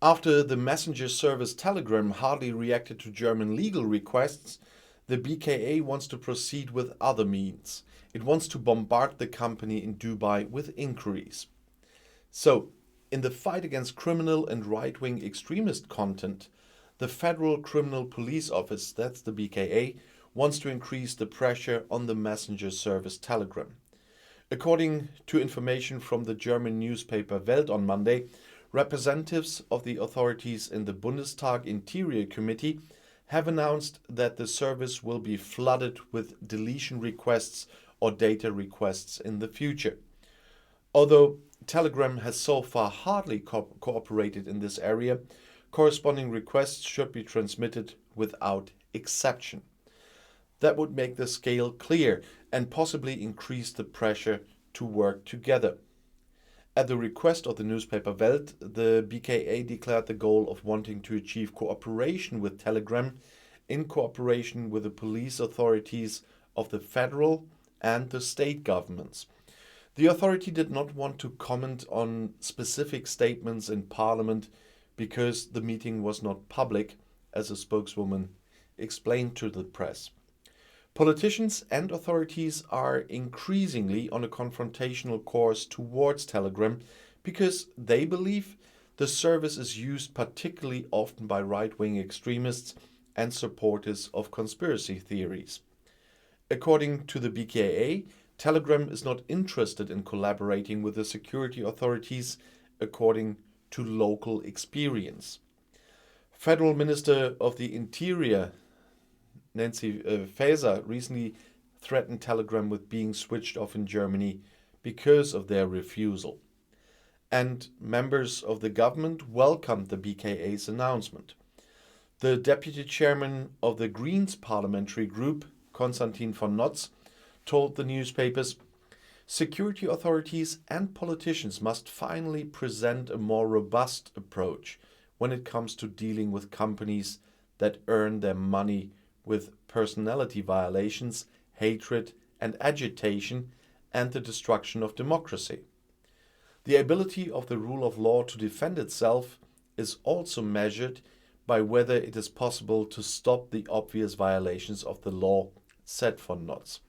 After the messenger service Telegram hardly reacted to German legal requests, the BKA wants to proceed with other means. It wants to bombard the company in Dubai with inquiries. So, in the fight against criminal and right-wing extremist content, the Federal Criminal Police Office, that's the BKA, wants to increase the pressure on the messenger service Telegram. According to information from the German newspaper Welt on Monday, representatives of the authorities in the Bundestag Interior Committee have announced that the service will be flooded with deletion requests or data requests in the future. Although Telegram has so far hardly cooperated in this area, corresponding requests should be transmitted without exception. That would make the scale clear and possibly increase the pressure to work together. At the request of the newspaper Welt, the BKA declared the goal of wanting to achieve cooperation with Telegram in cooperation with the police authorities of the federal and the state governments. The authority did not want to comment on specific statements in Parliament because the meeting was not public, as a spokeswoman explained to the press. Politicians and authorities are increasingly on a confrontational course towards Telegram because they believe the service is used particularly often by right-wing extremists and supporters of conspiracy theories. According to the BKA, Telegram is not interested in collaborating with the security authorities according to local experience. Federal Minister of the Interior Nancy Faeser recently threatened Telegram with being switched off in Germany because of their refusal. And members of the government welcomed the BKA's announcement. The deputy chairman of the Greens parliamentary group, Konstantin von Notz, told the newspapers, "Security authorities and politicians must finally present a more robust approach when it comes to dealing with companies that earn their money with personality violations, hatred and agitation, and the destruction of democracy. The ability of the rule of law to defend itself is also measured by whether it is possible to stop the obvious violations of the law," said von Notz.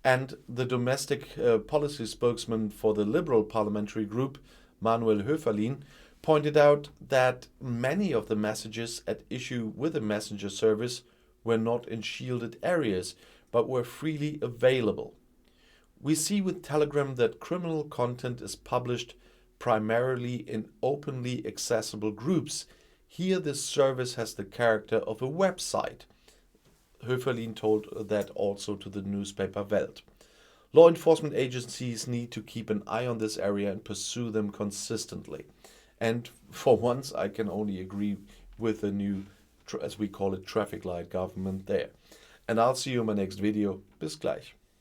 And the domestic policy spokesman for the Liberal parliamentary group, Manuel Höferlin, pointed out that many of the messages at issue with the messenger service were not in shielded areas, but were freely available. We see with Telegram that criminal content is published primarily in openly accessible groups. Here this service has the character of a website. Höferlin told that also to the newspaper Welt. Law enforcement agencies need to keep an eye on this area and pursue them consistently. And for once, I can only agree with the new, as we call it, traffic light government there. And I'll see you in my next video. Bis gleich.